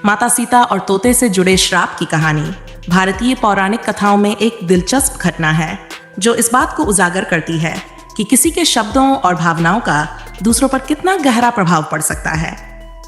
माता सीता और तोते से जुड़े श्राप की कहानी भारतीय पौराणिक कथाओं में एक दिलचस्प घटना है जो इस बात को उजागर करती है कि किसी के शब्दों और भावनाओं का दूसरों पर कितना गहरा प्रभाव पड़ सकता है।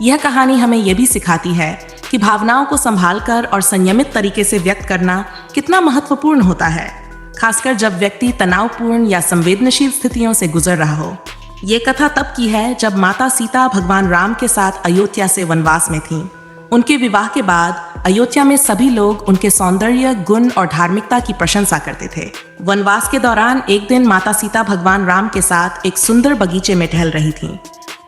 यह कहानी हमें यह भी सिखाती है कि भावनाओं को संभालकर और संयमित तरीके से व्यक्त करना कितना महत्वपूर्ण होता है, खासकर जब व्यक्ति तनावपूर्ण या संवेदनशील स्थितियों से गुजर रहा हो। ये कथा तब की है जब माता सीता भगवान राम के साथ अयोध्या से वनवास में थीं। उनके विवाह के बाद अयोध्या में सभी लोग उनके सौंदर्य, गुण और धार्मिकता की प्रशंसा करते थे। वनवास के दौरान एक दिन माता सीता भगवान राम के साथ एक सुंदर बगीचे में टहल रही थीं।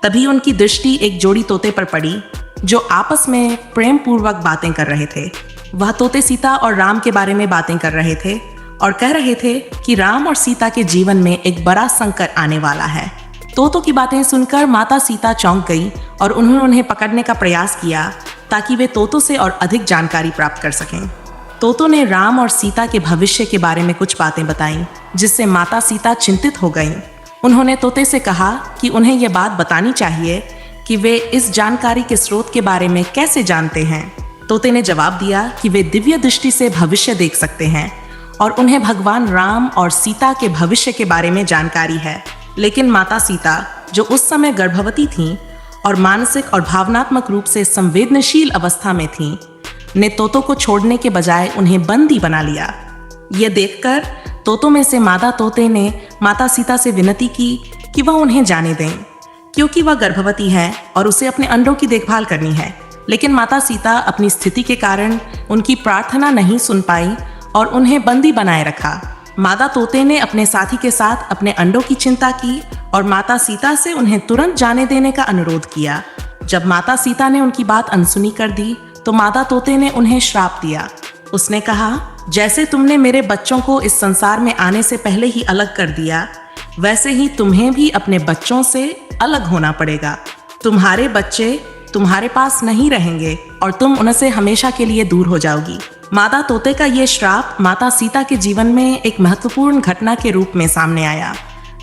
तभी उनकी दृष्टि एक जोड़ी तोते पर पड़ी जो आपस में प्रेम पूर्वक बातें कर रहे थे। वह तोते सीता और राम के बारे में बातें कर रहे थे और कह रहे थे कि राम और सीता के जीवन में एक बड़ा संकट आने वाला है। तोतों की बातें सुनकर माता सीता चौंक गई और उन्होंने उन्हें पकड़ने का प्रयास किया ताकि वे तोतों से और अधिक जानकारी प्राप्त कर सकें। तोतों ने राम और सीता के भविष्य के बारे में कुछ बातें बताईं, जिससे माता सीता चिंतित हो गईं। उन्होंने तोते से कहा कि उन्हें यह बात बतानी चाहिए कि वे इस जानकारी के स्रोत के बारे में कैसे जानते हैं। तोते ने जवाब दिया कि वे दिव्य दृष्टि से भविष्य देख सकते हैं और उन्हें भगवान राम और सीता के भविष्य के बारे में जानकारी है। लेकिन माता सीता, जो उस समय गर्भवती थीं और मानसिक और भावनात्मक रूप से संवेदनशील अवस्था में थीं, ने तोतों को छोड़ने के बजाय उन्हें बंदी बना लिया। ये देखकर तोतों में से मादा तोते ने माता सीता से विनती की कि वह उन्हें जाने दें, क्योंकि वह गर्भवती है और उसे अपने अंडों की देखभाल करनी है। लेकिन माता सीता अपनी स्थिति के कारण उनकी प्रार्थना नहीं सुन पाई और उन्हें बंदी बनाए रखा। मादा तोते ने अपने साथी के साथ अपने अंडों की चिंता की और माता सीता से उन्हें तुरंत जाने देने का अनुरोध किया। जब माता सीता ने उनकी बात अनसुनी कर दी तो मादा तोते ने उन्हें श्राप दिया। उसने कहा, जैसे तुमने मेरे बच्चों को इस संसार में आने से पहले ही अलग कर दिया, वैसे ही तुम्हें भी अपने बच्चों से अलग होना पड़ेगा। तुम्हारे बच्चे तुम्हारे पास नहीं रहेंगे और तुम उनसे हमेशा के लिए दूर हो जाओगी। मादा तोते का ये श्राप माता सीता के जीवन में एक महत्वपूर्ण घटना के रूप में सामने आया।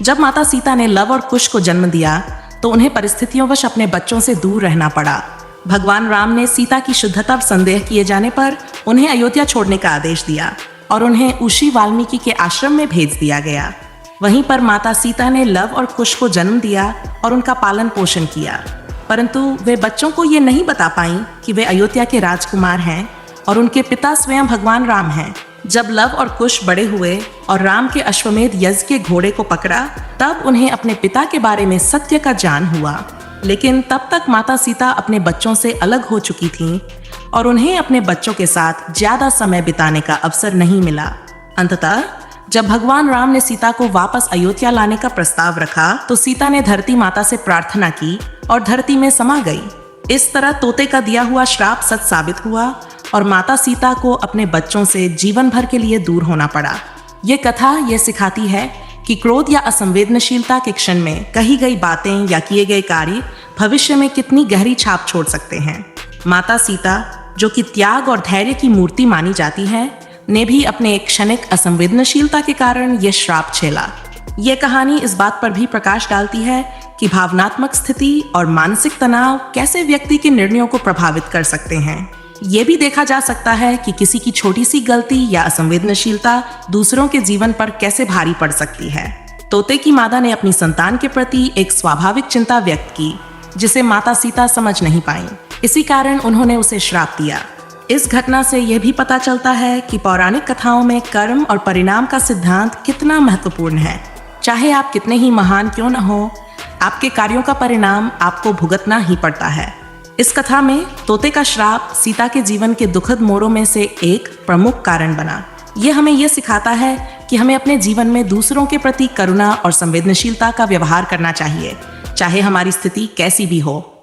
जब माता सीता ने लव और कुश को जन्म दिया तो उन्हें परिस्थितियों अपने बच्चों से दूर रहना पड़ा। भगवान राम ने सीता की शुद्धता संदेह किए जाने पर उन्हें अयोध्या छोड़ने का आदेश दिया और उन्हें ऋषि वाल्मीकि के आश्रम में भेज दिया गया। वहीं पर माता सीता ने लव और कुश को जन्म दिया और उनका पालन पोषण किया, परंतु वे बच्चों को ये नहीं बता पाईं कि वे अयोध्या के राजकुमार हैं और उनके पिता स्वयं भगवान राम हैं। जब लव और कुश बड़े हुए और राम के अश्वमेध यज्ञ के घोड़े को पकड़ा, तब उन्हें अपने पिता के बारे में सत्य का ज्ञान हुआ। लेकिन तब तक माता सीता अपने बच्चों से अलग हो चुकी थीं और उन्हें अपने बच्चों के साथ ज्यादा समय बिताने का अवसर नहीं मिला। अंततः जब भगवान राम ने सीता को वापस अयोध्या लाने का प्रस्ताव रखा तो सीता ने धरती माता से प्रार्थना की और धरती में समा गई। इस तरह तोते का दिया हुआ श्राप सच साबित हुआ और माता सीता को अपने बच्चों से जीवन भर के लिए दूर होना पड़ा। ये कथा ये सिखाती है कि क्रोध या असंवेदनशीलता के क्षण में कही गई बातें या किए गए कार्य भविष्य में कितनी गहरी छाप छोड़ सकते हैं। माता सीता, जो कि त्याग और धैर्य की मूर्ति मानी जाती है, ने भी अपने एक क्षणिक असंवेदनशीलता के कारण यह श्राप झेला। यह कहानी इस बात पर भी प्रकाश डालती है कि भावनात्मक स्थिति और मानसिक तनाव कैसे व्यक्ति के निर्णयों को प्रभावित कर सकते हैं। ये भी देखा जा सकता है कि किसी की छोटी सी गलती या असंवेदनशीलता दूसरों के जीवन पर कैसे भारी पड़ सकती है। तोते की मादा ने अपनी संतान के प्रति एक स्वाभाविक चिंता व्यक्त की, जिसे माता सीता समझ नहीं पाईं। इसी कारण उन्होंने उसे श्राप दिया। इस घटना से यह भी पता चलता है कि पौराणिक कथाओं में कर्म और परिणाम का सिद्धांत कितना महत्वपूर्ण है। चाहे आप कितने ही महान क्यों न हो, आपके कार्यों का परिणाम आपको भुगतना ही पड़ता है। इस कथा में तोते का श्राप सीता के जीवन के दुखद मोड़ों में से एक प्रमुख कारण बना। यह हमें यह सिखाता है कि हमें अपने जीवन में दूसरों के प्रति करुणा और संवेदनशीलता का व्यवहार करना चाहिए, चाहे हमारी स्थिति कैसी भी हो।